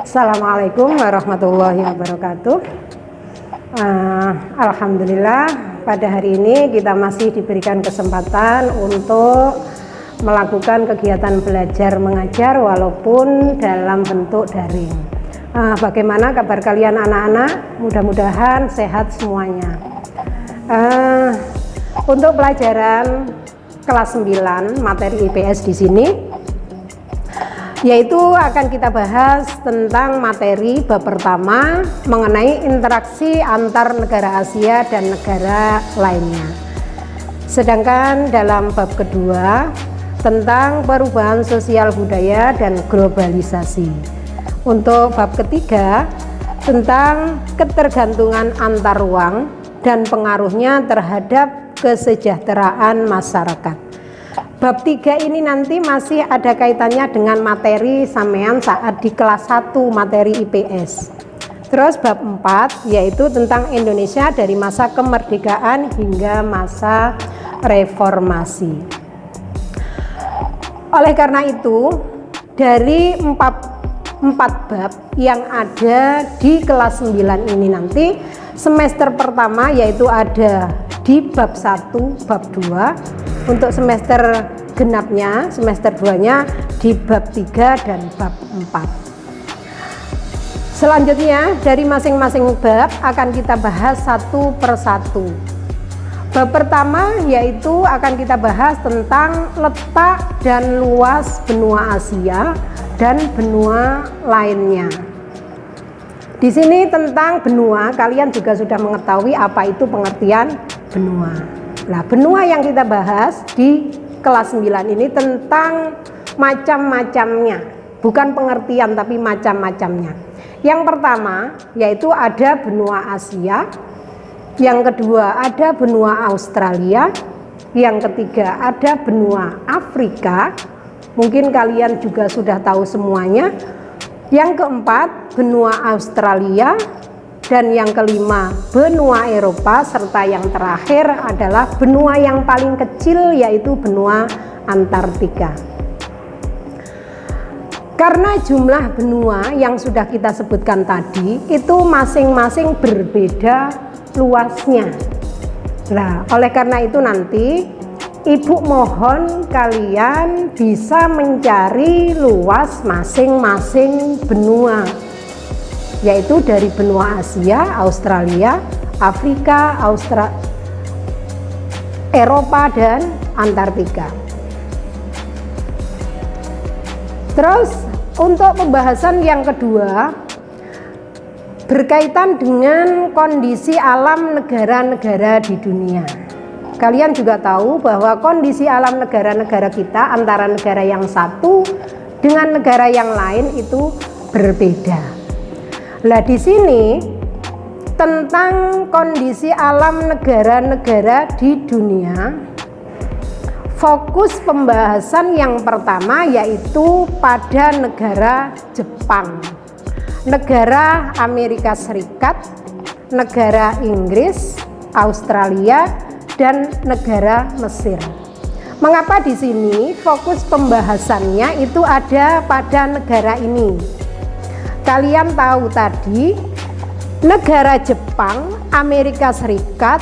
Assalamualaikum warahmatullahi wabarakatuh. Alhamdulillah pada hari ini kita masih diberikan kesempatan untuk melakukan kegiatan belajar mengajar walaupun dalam bentuk daring. Bagaimana kabar kalian anak-anak? Mudah-mudahan sehat semuanya. Untuk pelajaran kelas 9 materi IPS di sini, yaitu akan kita bahas tentang materi bab pertama mengenai interaksi antar negara Asia dan negara lainnya. Sedangkan dalam bab kedua tentang perubahan sosial budaya dan globalisasi. Untuk bab ketiga tentang ketergantungan antar ruang dan pengaruhnya terhadap kesejahteraan masyarakat. Bab 3 ini nanti masih ada kaitannya dengan materi sampean saat di kelas 1 materi IPS. Terus bab 4 yaitu tentang Indonesia dari masa kemerdekaan hingga masa reformasi. Oleh karena itu, dari empat bab yang ada di kelas 9 ini nanti, semester pertama yaitu ada di bab 1, bab 2, untuk semester genapnya, semester 2-nya di bab 3 dan bab 4. Selanjutnya dari masing-masing bab akan kita bahas satu persatu. Bab pertama yaitu akan kita bahas tentang letak dan luas benua Asia dan benua lainnya. Di sini tentang benua, kalian juga sudah mengetahui apa itu pengertian benua. Nah, benua yang kita bahas di kelas 9 ini tentang macam-macamnya, bukan pengertian tapi macam-macamnya. Yang pertama yaitu ada benua Asia, yang kedua ada benua Australia, yang ketiga ada benua Afrika, mungkin kalian juga sudah tahu semuanya. Yang keempat benua Australia, dan yang kelima benua Eropa, serta yang terakhir adalah benua yang paling kecil yaitu benua Antartika. Karena jumlah benua yang sudah kita sebutkan tadi itu masing-masing berbeda luasnya. Nah, oleh karena itu nanti Ibu mohon kalian bisa mencari luas masing-masing benua, yaitu dari benua Asia, Australia, Afrika, Eropa, dan Antartika. Terus untuk pembahasan yang kedua berkaitan dengan kondisi alam negara-negara di dunia. Kalian juga tahu bahwa kondisi alam negara-negara kita antara negara yang satu dengan negara yang lain itu berbeda. Nah, di sini tentang kondisi alam negara-negara di dunia, fokus pembahasan yang pertama yaitu pada negara Jepang, negara Amerika Serikat, negara Inggris, Australia, dan negara Mesir. Mengapa di sini fokus pembahasannya itu ada pada negara ini? Kalian tahu tadi negara Jepang, Amerika Serikat,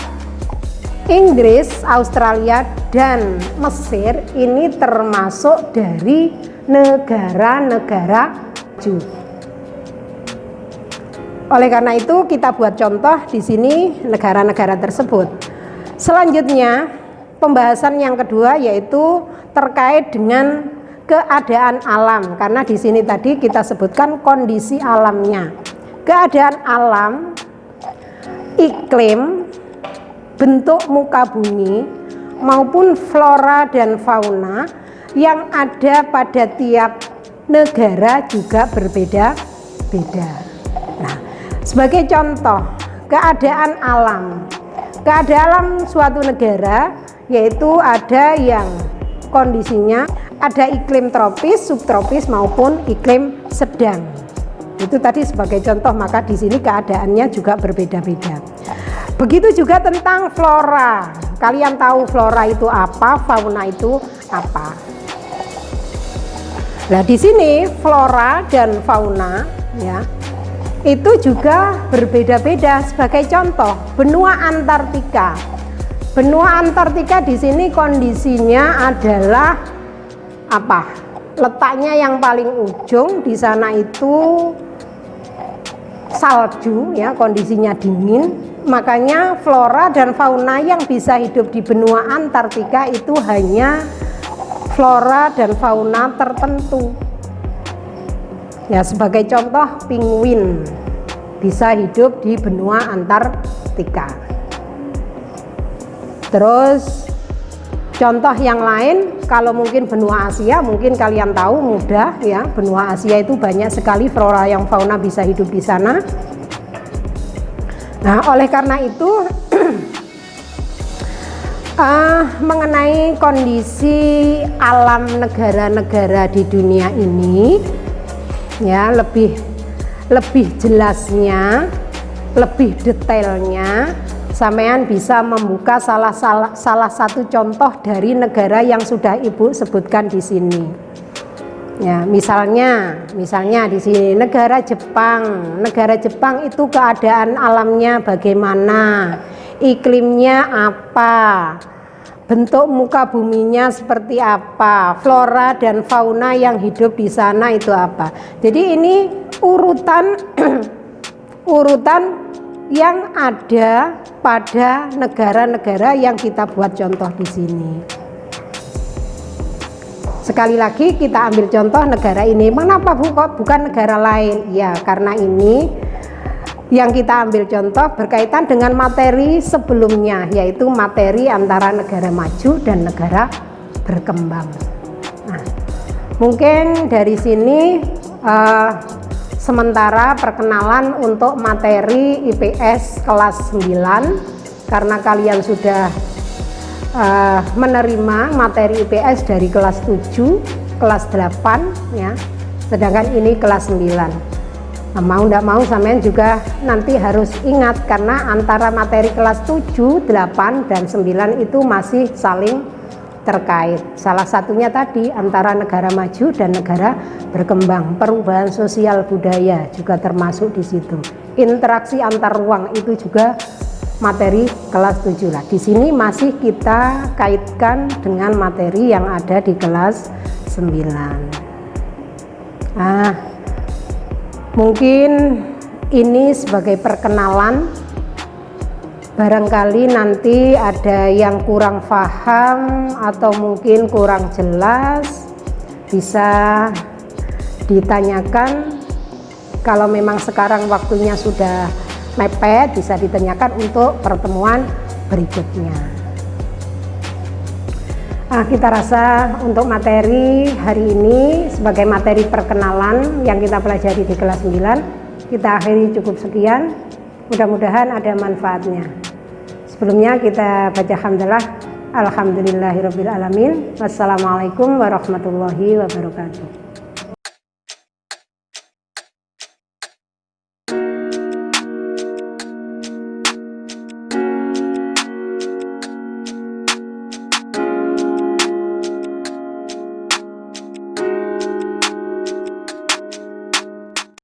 Inggris, Australia, dan Mesir ini termasuk dari negara-negara maju. Oleh karena itu kita buat contoh di sini negara-negara tersebut. Selanjutnya pembahasan yang kedua yaitu terkait dengan keadaan alam, karena di sini tadi kita sebutkan kondisi alamnya. Keadaan alam, iklim, bentuk muka bumi maupun flora dan fauna yang ada pada tiap negara juga berbeda-beda. Nah, sebagai contoh keadaan alam suatu negara yaitu ada yang kondisinya ada iklim tropis, subtropis maupun iklim sedang. Itu tadi sebagai contoh, maka di sini keadaannya juga berbeda-beda. Begitu juga tentang flora. Kalian tahu flora itu apa, fauna itu apa. Nah, di sini flora dan fauna ya. Itu juga berbeda-beda. Sebagai contoh, benua Antartika. Benua Antartika di sini kondisinya adalah apa? Letaknya yang paling ujung di sana itu salju, ya, kondisinya dingin. Makanya flora dan fauna yang bisa hidup di benua Antartika itu hanya flora dan fauna tertentu. Ya, sebagai contoh, penguin bisa hidup di benua Antartika. Terus contoh yang lain, kalau mungkin benua Asia, mungkin kalian tahu mudah ya, benua Asia itu banyak sekali flora yang fauna bisa hidup di sana. Nah, oleh karena itu mengenai kondisi alam negara-negara di dunia ini, ya, lebih jelasnya, lebih detailnya, sampean bisa membuka salah satu contoh dari negara yang sudah Ibu sebutkan di sini. Ya, misalnya di sini negara Jepang. Negara Jepang itu keadaan alamnya bagaimana? Iklimnya apa? Bentuk muka buminya seperti apa? Flora dan fauna yang hidup di sana itu apa? Jadi ini urutan yang ada pada negara-negara yang kita buat contoh di sini. Sekali lagi kita ambil contoh negara ini. Mengapa bukan negara lain? Ya, karena ini yang kita ambil contoh berkaitan dengan materi sebelumnya, yaitu materi antara negara maju dan negara berkembang. Nah, mungkin dari sini sementara perkenalan untuk materi IPS kelas 9, karena kalian sudah menerima materi IPS dari kelas 7, kelas 8 ya. Sedangkan ini kelas 9. Nah, mau tidak mau sampean juga nanti harus ingat, karena antara materi kelas 7, 8 dan 9 itu masih saling terkait. Salah satunya tadi antara negara maju dan negara berkembang. Perubahan sosial budaya juga termasuk di situ. Interaksi antar ruang itu juga materi kelas 7 lah. Di sini masih kita kaitkan dengan materi yang ada di kelas 9. Nah, mungkin ini sebagai perkenalan. Barangkali nanti ada yang kurang paham atau mungkin kurang jelas, bisa ditanyakan. Kalau memang sekarang waktunya sudah mepet, bisa ditanyakan untuk pertemuan berikutnya. Nah, kita rasa untuk materi hari ini sebagai materi perkenalan yang kita pelajari di kelas 9, kita akhiri cukup sekian. Mudah-mudahan ada manfaatnya. Sebelumnya kita baca hamdalah. Alhamdulillahirabbil alamin. Wassalamualaikum warahmatullahi wabarakatuh.